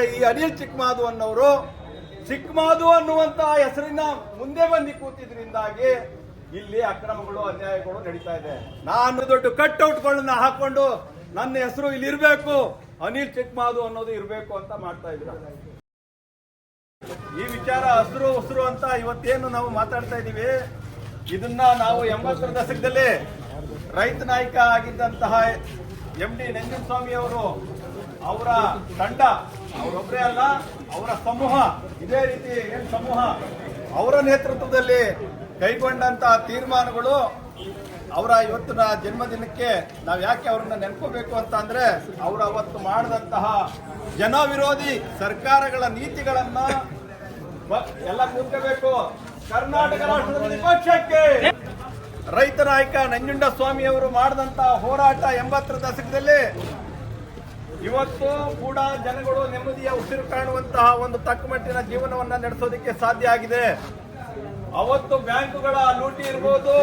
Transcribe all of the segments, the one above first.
ಆದ್ರೆ ಈ ಅನಿಲ್ ಚಿಕ್ಕಮಾದು ಅನ್ನೋರು ಚಿಕ್ಕಮಾದು ಅನ್ನುವಂತಹ ಹೆಸರಿನ ಮುಂದೆ ಬಂದು ಕೂತಿದ್ರಿಂದಾಗಿ ಇಲ್ಲಿ ಅಕ್ರಮಗಳು ಅನ್ಯಾಯಗಳು ನಡೀತಾ ಇದೆ. ನಾನು ದೊಡ್ಡ ಕಟ್ಔಟ್ಗಳನ್ನ ಹಾಕೊಂಡು ನನ್ನ ಹೆಸರು ಇಲ್ಲಿ ಇರಬೇಕು, ಅನಿಲ್ ಚಿಕ್ಕಮಾದು ಅನ್ನೋದು ಇರಬೇಕು ಅಂತ ಮಾಡ್ತಾ ಇದ್ರ. ಈ ವಿಚಾರ ಹಸಿರು ಅಂತ ಇವತ್ತೇನು ನಾವು ಮಾತಾಡ್ತಾ ಇದೀವಿ, ಇದನ್ನ ನಾವು 80ರ ದಶಕದಲ್ಲಿ ರೈತ ನಾಯಕ ಆಗಿದ್ದಂತಹ MD ನಂಜುಂಡಸ್ವಾಮಿ ಅವರು, ಅವರ ತಂಡ, ಅವರೊಬ್ಬರೇ ಅಲ್ಲ ಅವರ ಸಮೂಹ, ಇದೇ ರೀತಿ ಏನ್ ಸಮೂಹ ಅವರ ನೇತೃತ್ವದಲ್ಲಿ ಕೈಗೊಂಡಂತಹ ತೀರ್ಮಾನಗಳು ಅವರ ಇವತ್ತಿನ ಜನ್ಮದಿನಕ್ಕೆ ನಾವು ಯಾಕೆ ಅವ್ರನ್ನ ನೆನ್ಕೋಬೇಕು ಅಂತ ಅಂದ್ರೆ, ಅವರು ಅವತ್ತು ಮಾಡಿದಂತಹ ಜನ ವಿರೋಧಿ ಸರ್ಕಾರಗಳ ನೀತಿಗಳನ್ನ ಎಲ್ಲ ಕೂತ್ಕೋಬೇಕು. ಕರ್ನಾಟಕ ರಾಷ್ಟ್ರದ ವಿಪಕ್ಷಕ್ಕೆ ರೈತ ನಾಯಕ ನಂಜುಂಡಸ್ವಾಮಿ ಅವರು ಮಾಡಿದಂತಹ ಹೋರಾಟ 80ರ ದಶಕದಲ್ಲಿ ಇವತ್ತು ಕೂಡ ಜನಗಳು ನೆಮ್ಮದಿಯ ಉಸಿರು ಕಾಣುವಂತಹ ಒಂದು ತಕ್ಕಮಟ್ಟಿನ ಜೀವನವನ್ನ ನಡೆಸೋದಕ್ಕೆ ಸಾಧ್ಯ ಆಗಿದೆ. ಅವತ್ತು ಬ್ಯಾಂಕುಗಳ ಲೂಟಿ ಇರ್ಬೋದು,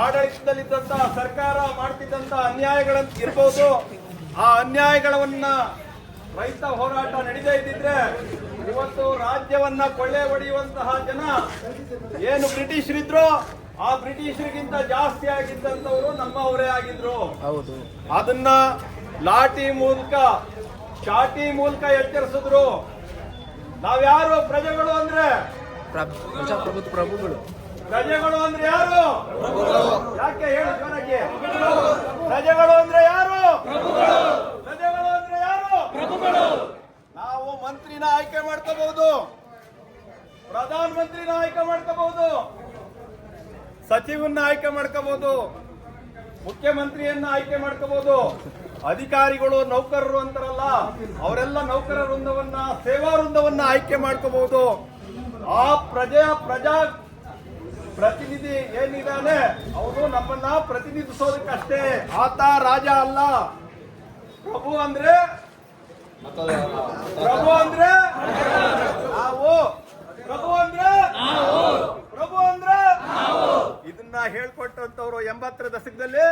ಆಡಳಿತದಲ್ಲಿದ್ದಂತಹ ಸರ್ಕಾರ ಮಾಡ್ತಿದ್ದಂತಹ ಅನ್ಯಾಯಗಳನ್ನ ಇರ್ಬೋದು, ಆ ಅನ್ಯಾಯಗಳನ್ನ ರೈತ ಹೋರಾಟ ನಡೆದೇ ಇದ್ದಿದ್ರೆ ಇವತ್ತು ರಾಜ್ಯವನ್ನ ಕೊಳ್ಳೆ ಹೊಡೆಯುವಂತಹ ಜನ ಏನು ಬ್ರಿಟಿಷರಿದ್ರು, ಆ ಬ್ರಿಟಿಷರಿಗಿಂತ ಜಾಸ್ತಿ ಆಗಿದ್ದಂತವರು ನಮ್ಮವರೇ ಆಗಿದ್ರು. ಹೌದು, ಅದನ್ನ ಲಾಠಿ ಮೂಲಕ ಚಾಟಿ ಮೂಲಕ ಎಚ್ಚರಿಸಿದ್ರು. ನಾವ್ಯಾರು ಪ್ರಜೆಗಳು ಅಂದ್ರೆ ಪ್ರಜಾಪ್ರಭುತ್ವ ಪ್ರಭುಗಳು. ಪ್ರಜೆಗಳು ಅಂದ್ರೆ ಯಾರು? ಯಾಕೆ ಹೇಳಿ ಜೋರಾಗಿ. ಪ್ರಜೆಗಳು ಅಂದ್ರೆ ಯಾರು? ಪ್ರಜೆಗಳು ಅಂದ್ರೆ ಯಾರು? ನಾವು ಮಂತ್ರಿನ ಆಯ್ಕೆ ಮಾಡ್ಕೋಬಹುದು, ಪ್ರಧಾನ ಮಂತ್ರಿನ ಆಯ್ಕೆ ಮಾಡ್ಕೋಬಹುದು, ಸಚಿವನ್ನ ಆಯ್ಕೆ ಮಾಡ್ಕೋಬಹುದು, ಮುಖ್ಯಮಂತ್ರಿಯನ್ನ ಆಯ್ಕೆ ಮಾಡ್ಕೋಬಹುದು. ಅಧಿಕಾರಿಗಳು ನೌಕರರು ಅಂತಾರಲ್ಲ, ಅವರೆಲ್ಲ ನೌಕರ ವೃಂದವನ್ನ, ಸೇವಾ ವೃಂದವನ್ನ ಆಯ್ಕೆ ಮಾಡ್ಕೋಬಹುದು. ಆ ಪ್ರಜಾ ಪ್ರತಿನಿಧಿ ಏನಿದ್ದಾನೆ ಅವನು ನಮ್ಮನ್ನ ಪ್ರತಿನಿಧಿಸೋದಕ್ಕಷ್ಟೇ. ಆತ ರಾಜ ಅಲ್ಲ. ಪ್ರಭು ಅಂದ್ರೆ ನಾವು, ಪ್ರಭು ಅಂದ್ರೆ ಇದನ್ನ ಹೇಳ್ಕೊಟ್ಟಂತವ್ರು 80ರ ದಶಕದಲ್ಲಿ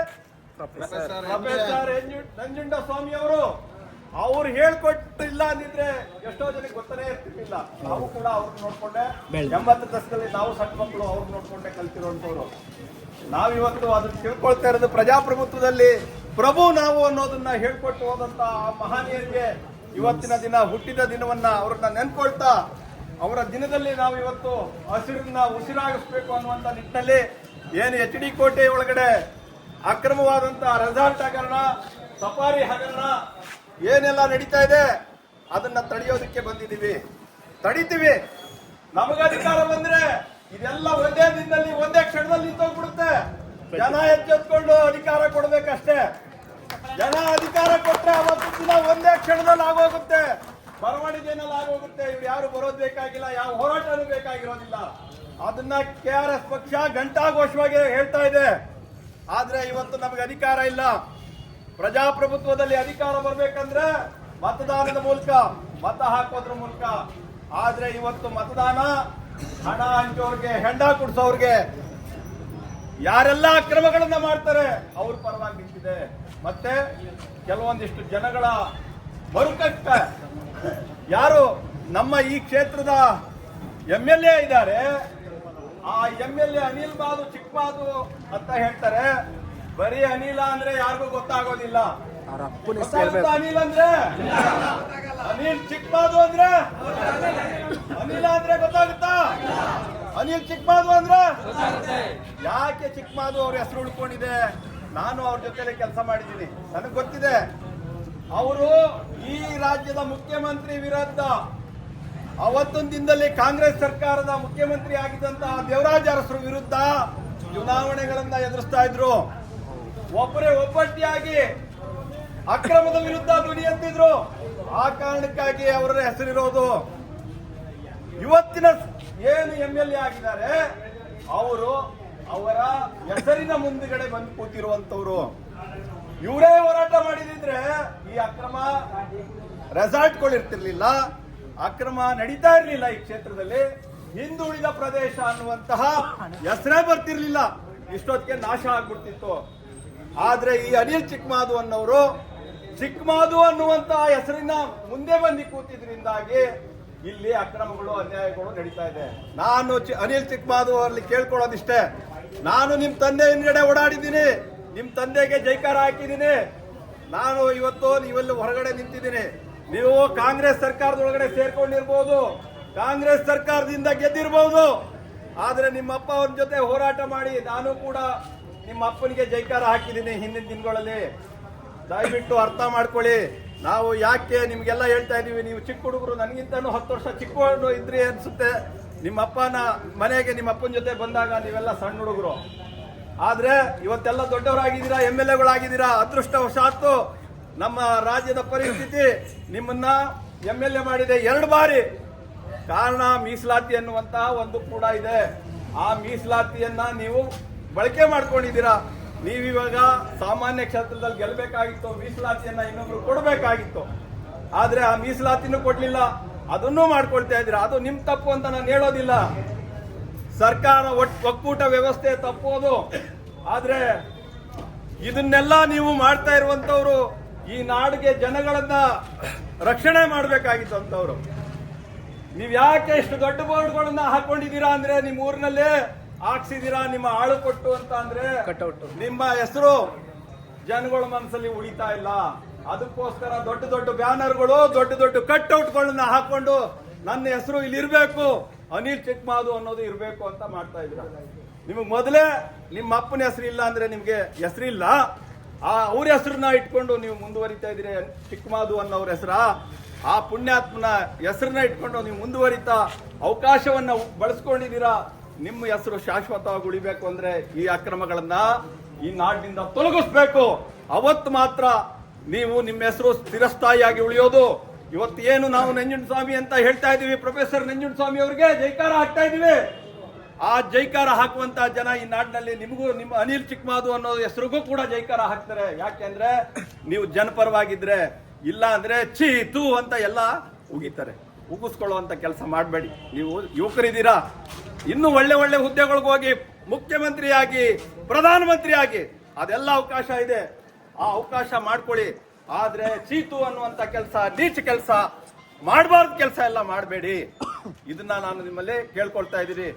ಪ್ರೊಫೆಸರ್ ನಂಜುಂಡಸ್ವಾಮಿ ಅವರು. ಅವ್ರು ಹೇಳ್ಕೊಟ್ಟಿಲ್ಲ ಅಂದಿದ್ರೆ ಎಷ್ಟೋ ಜನಕ್ಕೆ ಗೊತ್ತನೇ ಇರ್ತಿರ್ಲಿಲ್ಲ. ನಾವು ಕೂಡ ಅವ್ರನ್ನ ನೋಡ್ಕೊಂಡೆ 80ರ ದಶಕದಲ್ಲಿ ನಾವು ಸಣ್ಣ ಮಕ್ಕಳು ಅವ್ರನ್ನ ನೋಡ್ಕೊಂಡೆ ಕಲ್ತಿರುವಂತವ್ರು. ನಾವಿವತ್ತು ಅದನ್ನ ತಿಳ್ಕೊಳ್ತಾ ಇರೋದು ಪ್ರಜಾಪ್ರಭುತ್ವದಲ್ಲಿ ಪ್ರಭು ನಾವು ಅನ್ನೋದನ್ನ ಹೇಳ್ಕೊಟ್ಟು ಹೋದಂತ ಮಹನೀಯರಿಗೆ ಇವತ್ತಿನ ದಿನ, ಹುಟ್ಟಿದ ದಿನವನ್ನ ಅವ್ರನ್ನ ನೆನ್ಕೊಳ್ತಾ ಅವರ ದಿನದಲ್ಲಿ ನಾವು ಇವತ್ತು ಹಸಿರನ್ನ ಉಸಿರಾಗಿಸ್ಬೇಕು ಅನ್ನುವಂತ ನಿಟ್ಟಿನಲ್ಲಿ ಏನು HD ಕೋಟೆ ಒಳಗಡೆ ಅಕ್ರಮವಾದಂತಹ ರೆಸಾರ್ಟ್ ಹಗರಣ, ಸಫಾರಿ ಹಗರಣ ಏನೆಲ್ಲ ನಡೀತಾ ಇದೆ ಅದನ್ನ ತಡೆಯೋದಕ್ಕೆ ಬಂದಿದ್ದೀವಿ. ತಡಿತೀವಿ. ನಮಗೆ ಅಧಿಕಾರ ಬಂದ್ರೆ ಇದೆಲ್ಲ ಒಂದೇ ದಿನದಲ್ಲಿ, ಒಂದೇ ಕ್ಷಣದಲ್ಲಿ ನಿಂತೋಗ್ಬಿಡುತ್ತೆ. ಜನ ಎಚ್ಚೆತ್ಕೊಂಡು ಅಧಿಕಾರ ಕೊಡ್ಬೇಕಷ್ಟೇ. ಜನ ಅಧಿಕಾರ ಕೊಟ್ರೆ ಅವತ್ತು ದಿನ ಒಂದೇ ಕ್ಷಣದಲ್ಲಿ ಆಗೋಗುತ್ತೆ, ಬರವಣಿಗೆನಲ್ಲಿ ಆಗೋಗುತ್ತೆ. ಇವ್ರು ಯಾರು ಬರೋದು ಬೇಕಾಗಿಲ್ಲ, ಯಾವ ಹೋರಾಟನೂ ಬೇಕಾಗಿರೋದಿಲ್ಲ. ಅದನ್ನ KRS ಪಕ್ಷ ಘಂಟಾಘೋಷವಾಗಿ ಹೇಳ್ತಾ ಇದೆ. ಆದ್ರೆ ಇವತ್ತು ನಮಗೆ ಅಧಿಕಾರ ಇಲ್ಲ. ಪ್ರಜಾಪ್ರಭುತ್ವದಲ್ಲಿ ಅಧಿಕಾರ ಬರ್ಬೇಕಂದ್ರೆ ಮತದಾನದ ಮೂಲಕ, ಮತ ಹಾಕೋದ್ರ ಮೂಲಕ. ಆದ್ರೆ ಇವತ್ತು ಮತದಾನ ಹಣ ಹಂಚೋರ್ಗೆ, ಹೆಂಡ ಕುಡ್ಸೋರ್ಗೆ, ಯಾರೆಲ್ಲ ಅಕ್ರಮಗಳನ್ನ ಮಾಡ್ತಾರೆ ಅವ್ರ ಪರವಾಗಿ ನಿಂತಿದೆ. ಮತ್ತೆ ಕೆಲವೊಂದಿಷ್ಟು ಜನಗಳ ಮರುಕಟ್ಟ, ಯಾರು ನಮ್ಮ ಈ ಕ್ಷೇತ್ರದ MLA ಇದ್ದಾರೆ, ಆ MLA ಅನಿಲ್ ಬಾದು ಚಿಕ್ಕಮಾದು ಅಂತ ಹೇಳ್ತಾರೆ. ಬರೀ ಅನಿಲ ಅಂದ್ರೆ ಯಾರಿಗೂ ಗೊತ್ತಾಗೋದಿಲ್ಲ. ಅನಿಲ್ ಅಂದ್ರೆ, ಅನಿಲ್ ಚಿಕ್ಕಮಾದು ಅಂದ್ರೆ, ಅನಿಲ ಅಂದ್ರೆ ಗೊತ್ತಾಗುತ್ತಾ? ಅನಿಲ್ ಚಿಕ್ಕಮಾದು ಅಂದ್ರೆ ಯಾಕೆ ಚಿಕ್ಕಮಾದು ಅವ್ರ ಹೆಸರು ಉಳ್ಕೊಂಡಿದೆ? ನಾನು ಅವ್ರ ಜೊತೆಲೆ ಕೆಲಸ ಮಾಡಿದ್ದೀನಿ, ನನಗೆ ಗೊತ್ತಿದೆ. ಅವರು ಈ ರಾಜ್ಯದ ಮುಖ್ಯಮಂತ್ರಿ ವಿರುದ್ಧ ಅವತ್ತೊಂದು ದಿನದಲ್ಲಿ ಕಾಂಗ್ರೆಸ್ ಸರ್ಕಾರದ ಮುಖ್ಯಮಂತ್ರಿ ಆಗಿದ್ದಂತಹ ದೇವರಾಜ ಅರಸರು ವಿರುದ್ಧ ಚುನಾವಣೆಗಳನ್ನ ಎದುರಿಸ್ತಾ ಇದ್ರು. ಒಬ್ಬರೇ ಒಬ್ಬಟ್ಟಿಯಾಗಿ ಅಕ್ರಮದ ವಿರುದ್ಧ ಧ್ವನಿ ಎತ್ತಿದ್ರು. ಆ ಕಾರಣಕ್ಕಾಗಿ ಅವರ ಹೆಸರಿರೋದು. ಇವತ್ತಿನ ಏನು MLA ಆಗಿದ್ದಾರೆ ಅವರು ಅವರ ಹೆಸರಿನ ಮುಂದುಗಡೆ ಬಂದು ಕೂತಿರುವಂತವ್ರು. ಇವರೇ ಹೋರಾಟ ಮಾಡಿದ್ರೆ ಈ ಅಕ್ರಮ ರೆಸಾರ್ಟ್ಗಳು ಇರ್ತಿರ್ಲಿಲ್ಲ, ಅಕ್ರಮ ನಡೀತಾ ಇರಲಿಲ್ಲ. ಈ ಕ್ಷೇತ್ರದಲ್ಲಿ ಹಿಂದುಳಿದ ಪ್ರದೇಶ ಅನ್ನುವಂತಹ ಹೆಸರೇ ಬರ್ತಿರ್ಲಿಲ್ಲ, ಇಷ್ಟೊತ್ತಿಗೆ ನಾಶ ಆಗ್ಬಿಡ್ತಿತ್ತು. ಆದ್ರೆ ಈ ಅನಿಲ್ ಚಿಕ್ಕಮಾದು ಅನ್ನೋರು ಚಿಕ್ಕಮಾದು ಅನ್ನುವಂತ ಹೆಸರಿನ ಮುಂದೆ ಬಂದು ಕೂತಿದ್ರಿಂದಾಗಿ ಇಲ್ಲಿ ಅಕ್ರಮಗಳು ಅನ್ಯಾಯಗಳು ನಡೀತಾ ಇದೆ. ನಾನು ಅನಿಲ್ ಚಿಕ್ಕಮಾದು ಅವರಲ್ಲಿ ಕೇಳ್ಕೊಳ್ಳೋದಿಷ್ಟೇ, ನಾನು ನಿಮ್ ತಂದೆ ಹಿಂದ್ಗಡೆ ಓಡಾಡಿದ್ದೀನಿ, ನಿಮ್ ತಂದೆಗೆ ಜೈಕಾರ ಹಾಕಿದ್ದೀನಿ. ನಾನು ಇವತ್ತು ನೀವೆಲ್ಲ ಹೊರಗಡೆ ನಿಂತಿದ್ದೀನಿ. ನೀವು ಕಾಂಗ್ರೆಸ್ ಸರ್ಕಾರದೊಳಗಡೆ ಸೇರ್ಕೊಂಡಿರ್ಬೋದು, ಕಾಂಗ್ರೆಸ್ ಸರ್ಕಾರದಿಂದ ಗೆದ್ದಿರ್ಬೋದು, ಆದ್ರೆ ನಿಮ್ಮ ಅಪ್ಪ ಅವ್ರ ಜೊತೆ ಹೋರಾಟ ಮಾಡಿ ನಾನು ಕೂಡ ನಿಮ್ಮ ಅಪ್ಪನಿಗೆ ಜೈಕಾರ ಹಾಕಿದ್ದೀನಿ ಹಿಂದಿನ ದಿನಗಳಲ್ಲಿ. ದಯವಿಟ್ಟು ಅರ್ಥ ಮಾಡ್ಕೊಳ್ಳಿ. ನಾವು ಯಾಕೆ ನಿಮ್ಗೆಲ್ಲ ಹೇಳ್ತಾ ಇದೀವಿ, ನೀವು ಚಿಕ್ಕ ಹುಡುಗರು, ನನಗಿಂತನೂ 10 ವರ್ಷ ಚಿಕ್ಕ ಇದ್ರಿ ಅನ್ಸುತ್ತೆ. ನಿಮ್ಮ ಅಪ್ಪನ ಮನೆಗೆ ನಿಮ್ಮ ಅಪ್ಪನ ಜೊತೆ ಬಂದಾಗ ನೀವೆಲ್ಲ ಸಣ್ಣ ಹುಡುಗರು, ಆದ್ರೆ ಇವತ್ತೆಲ್ಲ ದೊಡ್ಡವರಾಗಿದ್ದೀರಾ, MLA ಅದೃಷ್ಟವಶಾತ್ತು ನಮ್ಮ ರಾಜ್ಯದ ಪರಿಸ್ಥಿತಿ ನಿಮ್ಮನ್ನ MLA ಮಾಡಿದೆ 2 ಬಾರಿ. ಕಾರಣ ಮೀಸಲಾತಿ ಅನ್ನುವಂತಹ ಒಂದು ಕೂಡ ಇದೆ. ಆ ಮೀಸಲಾತಿಯನ್ನ ನೀವು ಬಳಕೆ ಮಾಡ್ಕೊಂಡಿದ್ದೀರಾ. ನೀವಿವಾಗ ಸಾಮಾನ್ಯ ಕ್ಷೇತ್ರದಲ್ಲಿ ಗೆಲ್ಲಬೇಕಾಗಿತ್ತು, ಮೀಸಲಾತಿಯನ್ನ ಇನ್ನೊಬ್ರು ಕೊಡಬೇಕಾಗಿತ್ತು. ಆದ್ರೆ ಆ ಮೀಸಲಾತಿನೂ ಕೊಡ್ಲಿಲ್ಲ, ಅದನ್ನೂ ಮಾಡ್ಕೊಳ್ತಾ ಇದ್ದೀರಾ. ಅದು ನಿಮ್ ತಪ್ಪು ಅಂತ ನಾನು ಹೇಳೋದಿಲ್ಲ, ಸರ್ಕಾರ ಒಕ್ಕೂಟ ವ್ಯವಸ್ಥೆ ತಪ್ಪೋದು. ಆದ್ರೆ ಇದನ್ನೆಲ್ಲ ನೀವು ಮಾಡ್ತಾ ಇರುವಂತವ್ರು ಈ ನಾಡಿಗೆ ಜನಗಳನ್ನ ರಕ್ಷಣೆ ಮಾಡ್ಬೇಕಾಗಿತ್ತು ಅಂತವ್ರು. ನೀವ್ ಯಾಕೆ ಇಷ್ಟು ದೊಡ್ಡ ಬೋರ್ಡ್ಗಳನ್ನ ಹಾಕೊಂಡಿದ್ದೀರಾ ಅಂದ್ರೆ, ನಿಮ್ಮ ಊರಿನಲ್ಲೇ ಹಾಕ್ಸಿದೀರಾ ನಿಮ್ಮ ಆಳು ಕೊಟ್ಟು ಅಂತ ಅಂದ್ರೆ ನಿಮ್ಮ ಹೆಸರು ಜನಗಳ ಮನಸ್ಸಲ್ಲಿ ಉಳಿತಾ ಇಲ್ಲ. ಅದಕ್ಕೋಸ್ಕರ ದೊಡ್ಡ ದೊಡ್ಡ ಬ್ಯಾನರ್ಗಳು, ದೊಡ್ಡ ದೊಡ್ಡ ಕಟ್ಔಟ್ಗಳನ್ನ ಹಾಕೊಂಡು ನನ್ನ ಹೆಸರು ಇಲ್ಲಿ ಇರ್ಬೇಕು, ಅನಿಲ್ ಚಿಕ್ಕಮಾದು ಅನ್ನೋದು ಇರ್ಬೇಕು ಅಂತ ಮಾಡ್ತಾ ಇದ್ರ. ನಿಮಗ್ ಮೊದಲೇ ನಿಮ್ಮ ಅಪ್ಪನ ಹೆಸರು ಇಲ್ಲ ಅಂದ್ರೆ ನಿಮ್ಗೆ ಹೆಸರಿಲ್ಲ, ಅವ್ರ ಹೆಸರನ್ನ ಇಟ್ಕೊಂಡು ನೀವು ಮುಂದುವರಿತಾ ಇದ್ದೀರಿ. ಚಿಕ್ಕಮಾದು ಅನ್ನೋರ ಹೆಸರ, ಆ ಪುಣ್ಯಾತ್ಮನ ಹೆಸರನ್ನ ಇಟ್ಕೊಂಡು ನೀವು ಮುಂದುವರಿತಾ ಅವಕಾಶವನ್ನ ಬಳಸ್ಕೊಂಡಿದ್ದೀರಾ. ನಿಮ್ಮ ಹೆಸರು ಶಾಶ್ವತವಾಗಿ ಉಳಿಬೇಕು ಅಂದ್ರೆ ಈ ಅಕ್ರಮಗಳನ್ನ ಈ ನಾಡಿನಿಂದ ತೊಲಗಿಸ್ಬೇಕು. ಅವತ್ತು ಮಾತ್ರ ನೀವು ನಿಮ್ಮ ಹೆಸರು ಸ್ಥಿರಸ್ಥಾಯಿಯಾಗಿ ಉಳಿಯೋದು. ಇವತ್ತು ಏನು ನಾವು ನಂಜುಂಡಸ್ವಾಮಿ ಅಂತ ಹೇಳ್ತಾ ಇದೀವಿ, ಪ್ರೊಫೆಸರ್ ನಂಜುಂಡಸ್ವಾಮಿ ಅವರಿಗೆ ಜೈಕಾರ ಹಾಕ್ತಾ ಇದೀವಿ. ಆ ಜೈಕಾರ ಹಾಕುವಂತ ಜನ ಈ ನಾಡಿನಲ್ಲಿ ನಿಮಗೂ, ನಿಮ್ಮ ಅನಿಲ್ ಚಿಕ್ಕಮಾದು ಅನ್ನೋ ಹೆಸರಿಗೂ ಕೂಡ ಜೈಕಾರ ಹಾಕ್ತಾರೆ. ಯಾಕೆಂದ್ರೆ ನೀವು ಜನಪರವಾಗಿದ್ರೆ, ಇಲ್ಲ ಅಂದ್ರೆ ಛೀ ತೂ ಅಂತ ಎಲ್ಲ ಉಗಿತಾರೆ. ಉಗಿಸ್ಕೊಳ್ಳುವಂತ ಕೆಲಸ ಮಾಡಬೇಡಿ. ನೀವು ಯುವಕರಿದ್ದೀರಾ, ಇನ್ನು ಒಳ್ಳೆ ಒಳ್ಳೆ ಹುದ್ದೆಗಳಿಗೆ ಹೋಗಿ ಮುಖ್ಯಮಂತ್ರಿಯಾಗಿ, ಪ್ರಧಾನಮಂತ್ರಿಯಾಗಿ, ಅದೆಲ್ಲ ಅವಕಾಶ ಇದೆ. ಆ ಅವಕಾಶ ಮಾಡ್ಕೊಳ್ಳಿ. ಆದ್ರೆ ಚೀತು ಅನ್ನುವಂತ ಕೆಲಸ, ನೀಚ ಕೆಲಸ, ಮಾಡಬಾರ್ದು ಕೆಲಸ ಎಲ್ಲ ಮಾಡಬೇಡಿ. ಇದನ್ನ ನಾನು ನಿಮ್ಮಲ್ಲಿ ಕೇಳ್ಕೊಳ್ತಾ ಇದ್ದೀನಿ.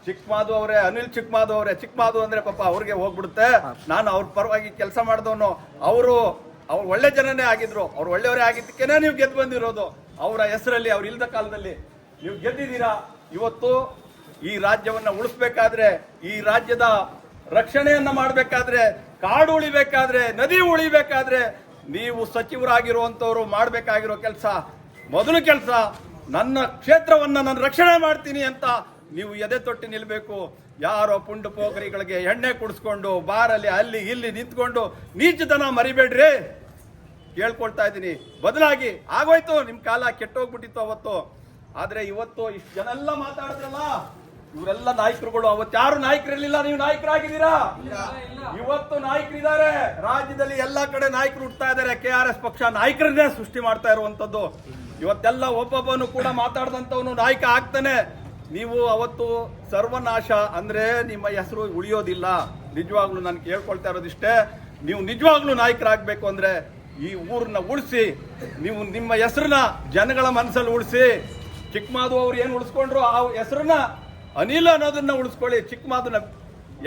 ಚಿಕ್ಕಮಾದು ಅವರೇ, ಅನಿಲ್ ಚಿಕ್ಕಮಾದು ಅವರೇ, ಚಿಕ್ಕಮಾದು ಅಂದ್ರೆ ಪಾಪ ಅವ್ರಿಗೆ ಹೋಗ್ಬಿಡುತ್ತೆ. ನಾನು ಅವ್ರ ಪರವಾಗಿ ಕೆಲಸ ಮಾಡಿದವನು. ಅವ್ರು ಒಳ್ಳೆ ಜನನೇ ಆಗಿದ್ರು, ಅವ್ರು ಒಳ್ಳೆಯವರೇ ಆಗಿದ್ದಕ್ಕೇನೆ ನೀವು ಗೆದ್ದು ಬಂದಿರೋದು. ಅವರ ಹೆಸರಲ್ಲಿ, ಅವ್ರು ಇಲ್ದ ಕಾಲದಲ್ಲಿ ನೀವು ಗೆದ್ದಿದ್ದೀರಾ. ಇವತ್ತು ಈ ರಾಜ್ಯವನ್ನ ಉಳಿಸ್ಬೇಕಾದ್ರೆ, ಈ ರಾಜ್ಯದ ರಕ್ಷಣೆಯನ್ನ ಮಾಡಬೇಕಾದ್ರೆ, ಕಾಡು ಉಳಿಬೇಕಾದ್ರೆ, ನದಿ ಉಳಿಬೇಕಾದ್ರೆ, ನೀವು ಸಚಿವರಾಗಿರುವಂತವ್ರು ಮಾಡಬೇಕಾಗಿರೋ ಕೆಲಸ, ಮೊದಲು ಕೆಲಸ ನನ್ನ ಕ್ಷೇತ್ರವನ್ನ ನಾನು ರಕ್ಷಣೆ ಮಾಡ್ತೀನಿ ಅಂತ ನೀವು ಎದೆ ತೊಟ್ಟಿ ನಿಲ್ಬೇಕು. ಯಾರೋ ಪುಂಡು ಪೋಖರಿಗಳಿಗೆ ಎಣ್ಣೆ ಕುಡಿಸ್ಕೊಂಡು ಬಾರಲ್ಲಿ ಅಲ್ಲಿ ಇಲ್ಲಿ ನಿಂತ್ಕೊಂಡು ನೀಚತನ ಮರಿಬೇಡ್ರಿ, ಕೇಳ್ಕೊಳ್ತಾ ಇದ್ದೀನಿ. ಬದಲಾಗಿ ಆಗೋಯ್ತು, ನಿಮ್ ಕಾಲ ಕೆಟ್ಟೋಗ್ಬಿಟ್ಟಿತ್ತು ಅವತ್ತು. ಆದ್ರೆ ಇವತ್ತು ಇಷ್ಟು ಜನ ಎಲ್ಲ ಮಾತಾಡಿದ್ರಲ್ಲ, ಇವರೆಲ್ಲ ನಾಯಕರುಗಳು. ಅವತ್ತು ಯಾರು ನಾಯಕರಿರ್ಲಿಲ್ಲ, ನೀವು ನಾಯಕರಾಗಿದ್ದೀರಾ. ಇವತ್ತು ನಾಯಕರಿದ್ದಾರೆ ರಾಜ್ಯದಲ್ಲಿ, ಎಲ್ಲಾ ಕಡೆ ನಾಯಕರು ಹುಡ್ತಾ ಇದ್ದಾರೆ. KRS ಪಕ್ಷ ನಾಯಕರನ್ನೇ ಸೃಷ್ಟಿ ಮಾಡ್ತಾ ಇರುವಂತದ್ದು. ಇವತ್ತೆಲ್ಲ ಒಬ್ಬೊಬ್ಬನು ಕೂಡ ಮಾತಾಡದಂತವನು ನಾಯಕ ಆಗ್ತಾನೆ. ನೀವು ಅವತ್ತು ಸರ್ವನಾಶ ಅಂದ್ರೆ ನಿಮ್ಮ ಹೆಸರು ಉಳಿಯೋದಿಲ್ಲ. ನಿಜವಾಗ್ಲೂ ನಾನು ಕೇಳ್ಕೊಳ್ತಾ ಇರೋದಿಷ್ಟೇ, ನೀವು ನಿಜವಾಗ್ಲೂ ನಾಯಕರಾಗಬೇಕು ಅಂದ್ರೆ ಈ ಊರನ್ನ ಉಳಿಸಿ, ನೀವು ನಿಮ್ಮ ಹೆಸರನ್ನ ಜನಗಳ ಮನಸ್ಸಲ್ಲಿ ಉಳಿಸಿ. ಚಿಕ್ಕಮಾದು ಅವ್ರು ಏನು ಉಳಿಸ್ಕೊಂಡ್ರು ಆ ಹೆಸರನ್ನ, ಅನಿಲ್ ಅನ್ನೋದನ್ನ ಉಳಿಸ್ಕೊಳ್ಳಿ. ಚಿಕ್ಕಮಾದುನ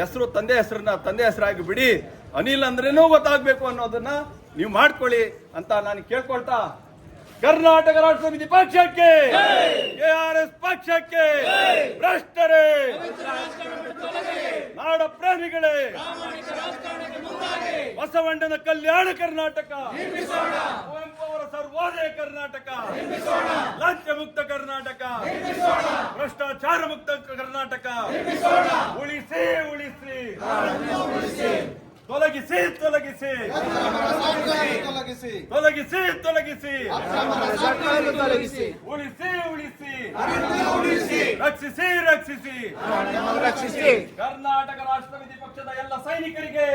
ಹೆಸರು ತಂದೆ ಹೆಸರಾಗಿ ಬಿಡಿ. ಅನಿಲ್ ಅಂದ್ರೇನೂ ಗೊತ್ತಾಗ್ಬೇಕು ಅನ್ನೋದನ್ನ ನೀವು ಮಾಡ್ಕೊಳ್ಳಿ ಅಂತ ನಾನು ಕೇಳ್ಕೊಳ್ತಾ, ಕರ್ನಾಟಕ ರಾಷ್ಟ್ರ ಸಮಿತಿ ಪಕ್ಷಕ್ಕೆ, KRS ಪಕ್ಷಕ್ಕೆ, ಭ್ರಷ್ಟರೇ, ನಾಡ ಪ್ರೇಮಿಗಳೇ, ಬಸವಣ್ಣನ ಕಲ್ಯಾಣ ಕರ್ನಾಟಕ, ಕುವೆಂಪು ಅವರ ಸರ್ವೋದಯ ಕರ್ನಾಟಕ, ಲಂಚ ಮುಕ್ತ ಕರ್ನಾಟಕ, ಭ್ರಷ್ಟಾಚಾರ ಮುಕ್ತ ಕರ್ನಾಟಕ ಉಳಿಸಿ ಉಳಿಸಿ, ತೊಲಗಿಸಿ ತೊಲಗಿಸಿ ತೊಲಗಿಸಿ ತೊಲಗಿಸಿ ತೊಲಗಿಸಿ, ಉಳಿಸಿ ಉಳಿಸಿ, ರಕ್ಷಿಸಿ ರಕ್ಷಿಸಿ, ಕರ್ನಾಟಕ ರಾಷ್ಟ್ರ ಸಮಿತಿ ಪಕ್ಷದ ಎಲ್ಲ ಸೈನಿಕರಿಗೆ